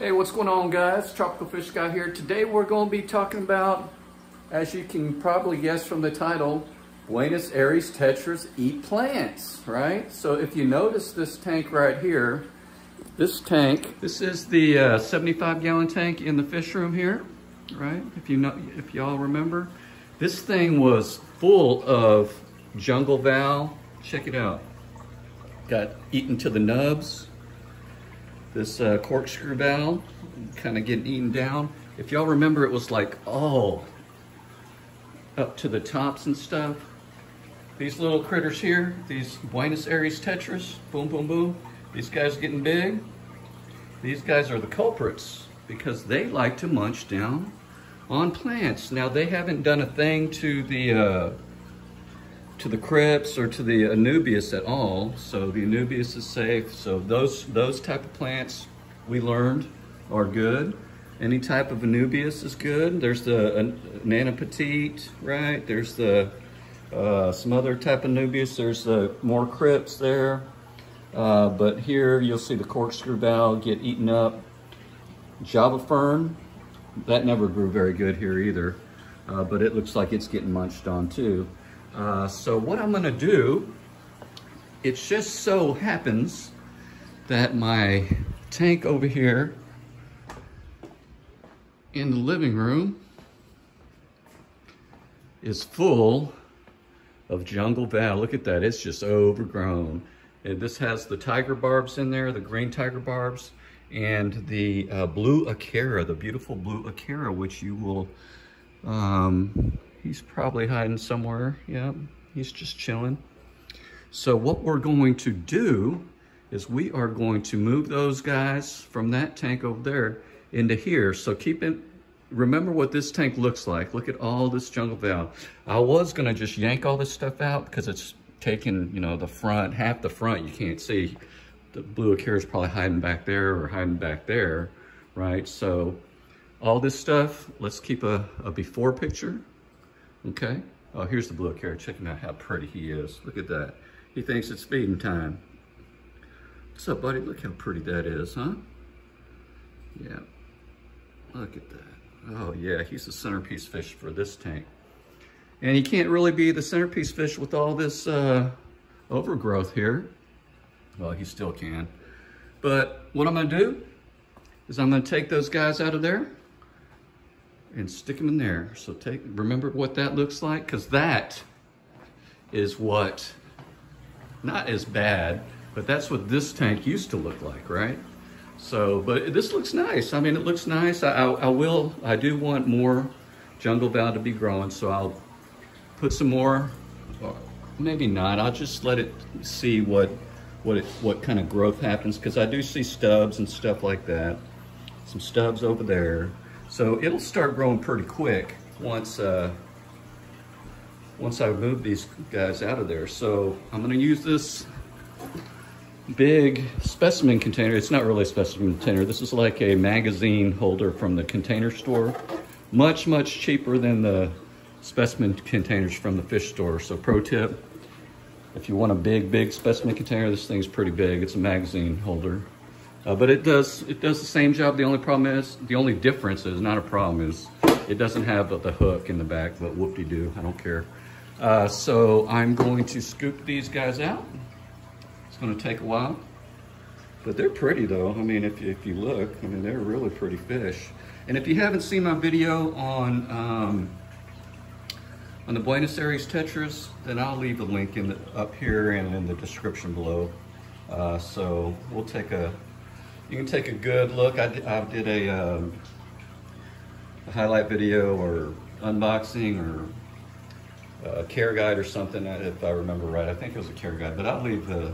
Hey, what's going on, guys? Tropical Fish Guy here. Today we're going to be talking about, as you can probably guess from the title, Buenos Aires Tetras eat plants, right? So if you notice this tank right here, this is the 75-gallon tank in the fish room here, right? If y'all remember, this thing was full of jungle val. Check it out. Got eaten to the nubs. This corkscrew val kind of getting eaten down. If y'all remember, it was like all up to the tops and stuff. These little critters here, these Buenos Aires Tetras, boom, boom, boom. These guys getting big. These guys are the culprits because they like to munch down on plants. Now, they haven't done a thing to the crypts or to the Anubias at all, so the Anubias is safe. So those type of plants we learned are good. Any type of Anubias is good. There's the Nana Petite, right? There's the some other type of Anubias. There's the more crypts there, but here you'll see the corkscrew val get eaten up. Java fern, that never grew very good here either, but it looks like it's getting munched on too. So what I'm gonna do, it just so happens that my tank over here in the living room is full of jungle val. Look at that, it's just overgrown. And this has the tiger barbs in there, the green tiger barbs, and the blue acara, the beautiful blue acara, which you will, he's probably hiding somewhere. Yeah, he's just chilling. So what we're going to do is we are going to move those guys from that tank over there into here. So remember what this tank looks like. Look at all this jungle val. I was gonna just yank all this stuff out because it's taking, you know, the front, half the front you can't see. The blue acara is probably hiding back there or hiding back there, right? So all this stuff, let's keep a before picture. Okay. Oh, here's the blue acara. Check him out how pretty he is. Look at that. He thinks it's feeding time. What's up, buddy? Look how pretty that is, huh? Yeah. Look at that. Oh, yeah. He's the centerpiece fish for this tank. And he can't really be the centerpiece fish with all this overgrowth here. Well, he still can. But what I'm going to do is I'm going to take those guys out of there and stick them in there. So remember what that looks like? Because that is what, not as bad, but that's what this tank used to look like, right? So, but this looks nice. I mean, it looks nice. I do want more jungle val to be growing, so I'll put some more, or maybe not. I'll just let it see what kind of growth happens, because I do see stubs and stuff like that. Some stubs over there. So it'll start growing pretty quick once I move these guys out of there. So I'm gonna use this big specimen container. It's not really a specimen container. This is like a magazine holder from the Container Store. Much, much cheaper than the specimen containers from the fish store. So pro tip, if you want a big specimen container, this thing's pretty big. It's a magazine holder. But it does the same job. The only difference is, not a problem, is it doesn't have the hook in the back, but whoop-de-doo, I don't care. So I'm going to scoop these guys out. It's gonna take a while, but they're pretty though. I mean, if you look, I mean, they're really pretty fish. And if you haven't seen my video on the Buenos Aires Tetras, then I'll leave a link up here and in the description below. So you can take a good look. I did a highlight video or unboxing or a care guide or something, if I remember right. I think it was a care guide, but I'll leave the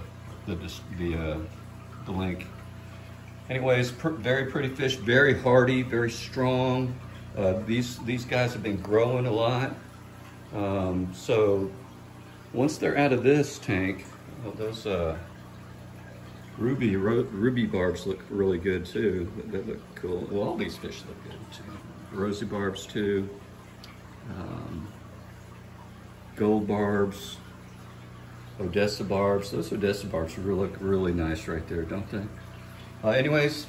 link. Anyways, very pretty fish, very hardy, very strong. These guys have been growing a lot. So once they're out of this tank, those ruby barbs look really good too. They look cool. Well, all these fish look good too. Rosy barbs too. Gold barbs. Odessa barbs. Those Odessa barbs look really nice right there, don't they? Anyways,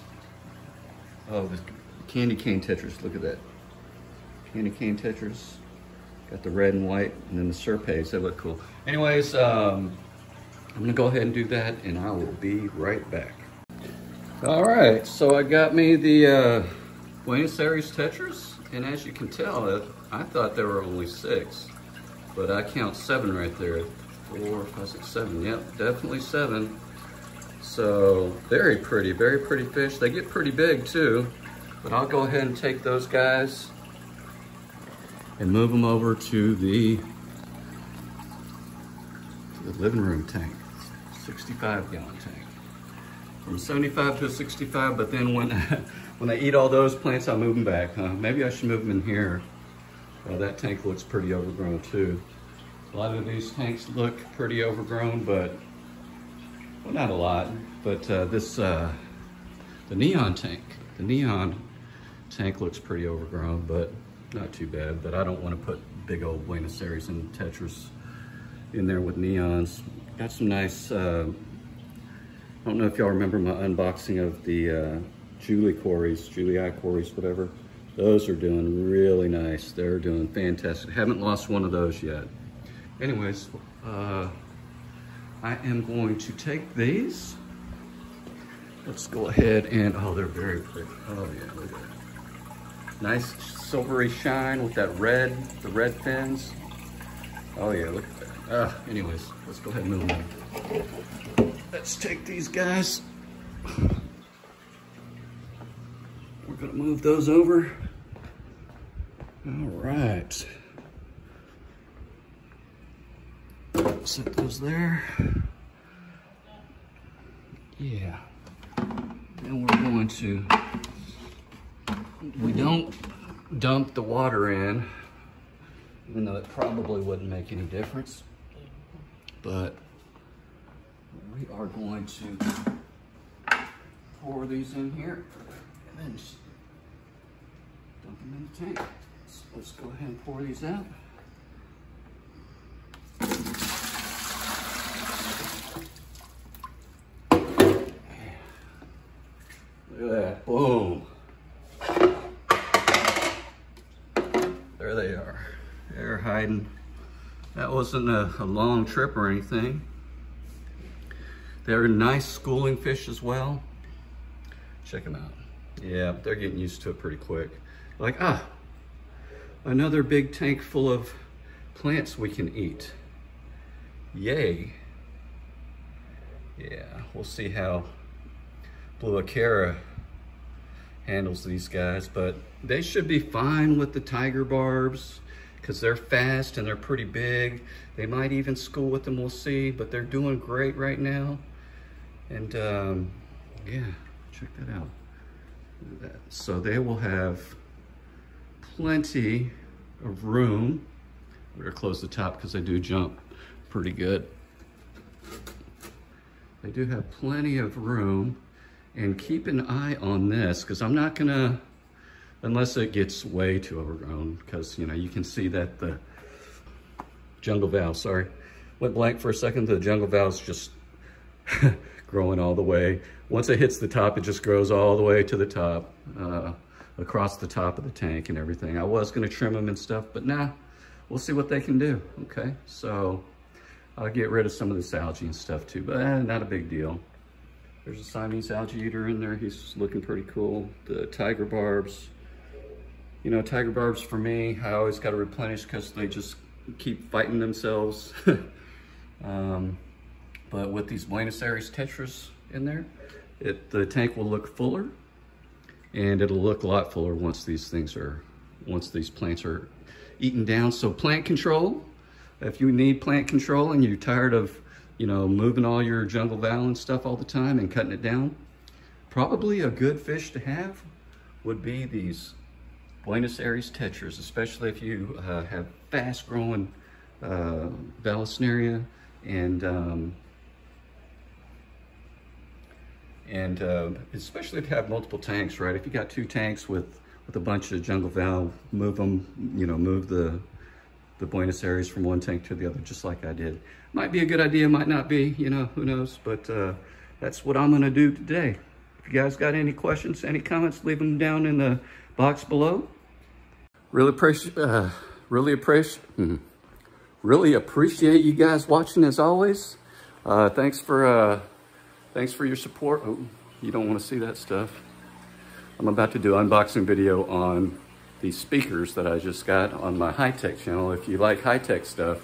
Oh, the candy cane tetras, look at that. Candy cane tetras. Got the red and white, and then the serpes, they look cool. Anyways, I'm gonna go ahead and do that, and I will be right back. All right, so I got me the Buenos Aires Tetras, and as you can tell, I thought there were only 6, but I count 7 right there. 4, 5, 6, 7, yep, definitely 7. So very pretty fish. They get pretty big too, but I'll go ahead and take those guys and move them over to the living room tank, 65-gallon tank. From 75 to 65, but then when I eat all those plants, I move them back. Maybe I should move them in here. Well, that tank looks pretty overgrown too. A lot of these tanks look pretty overgrown, but, well, not a lot, but the neon tank looks pretty overgrown, but not too bad. But I don't want to put big old Buenos Aires and Tetras in there with neons. Got some nice, I don't know if y'all remember my unboxing of the Julie eye quarries, whatever. Those are doing really nice. They're doing fantastic. Haven't lost one of those yet. Anyways, I am going to take these. Let's go ahead and, oh, they're very pretty. Oh yeah, look at that. Nice silvery shine with that the red fins. Oh yeah, look at that. Anyways, let's go ahead and move them. Let's take these guys. We're gonna move those over. All right. Set those there. Yeah. Then we're going to, we don't dump the water in, even though it probably wouldn't make any difference. But we are going to pour these in here and then just dump them in the tank. So let's go ahead and pour these out. Look at that, boom. There they are. They're hiding. That wasn't a long trip or anything. They're nice schooling fish as well. Check them out. Yeah, they're getting used to it pretty quick. Like, another big tank full of plants we can eat. Yay. Yeah, we'll see how Blue Acara handles these guys, but they should be fine with the tiger barbs because they're fast and they're pretty big. They might even school with them, we'll see, but they're doing great right now. And yeah, check that out. Look at that. So they will have plenty of room. I'm gonna close the top because they do jump pretty good. They do have plenty of room. And keep an eye on this, because I'm not gonna, unless it gets way too overgrown, because, you know, you can see that the jungle valve, sorry, went blank for a second, the jungle valve's just growing all the way. Once it hits the top, it just grows all the way to the top, across the top of the tank and everything. I was gonna trim them and stuff, but nah, we'll see what they can do, okay? So I'll get rid of some of this algae and stuff too, but not a big deal. There's a Siamese algae eater in there. He's looking pretty cool. The tiger barbs. You know, tiger barbs for me, I always got to replenish because they just keep fighting themselves. But with these Buenos Aires Tetras in there, the tank will look fuller, and it'll look a lot fuller once these plants are eaten down. So plant control, if you need plant control and you're tired of, you know, moving all your jungle val and stuff all the time and cutting it down, probably a good fish to have would be these Buenos Aires Tetras, especially if you have fast growing Vallisneria and especially if you have multiple tanks, right? If you got 2 tanks with a bunch of jungle val, move them, you know, move the Buenos Aires from one tank to the other, just like I did. Might be a good idea, might not be, you know, who knows, but that's what I'm gonna do today. If If you guys got any questions, any comments, leave them down in the box below. Really appreciate you guys watching as always. Thanks for your support. Oh, you don't want to see that stuff. I'm about to do an unboxing video on these speakers that I just got on my high-tech channel. If you like high-tech stuff,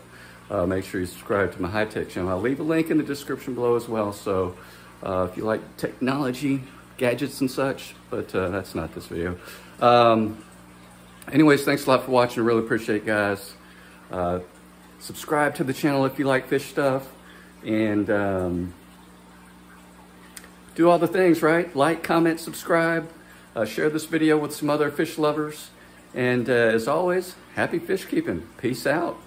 make sure you subscribe to my high-tech channel. I'll leave a link in the description below as well. So if you like technology, gadgets and such, but that's not this video. Anyways, thanks a lot for watching. I really appreciate it, guys. Subscribe to the channel if you like fish stuff, and do all the things, right? Like, comment, subscribe, share this video with some other fish lovers, and as always, happy fish keeping. Peace out.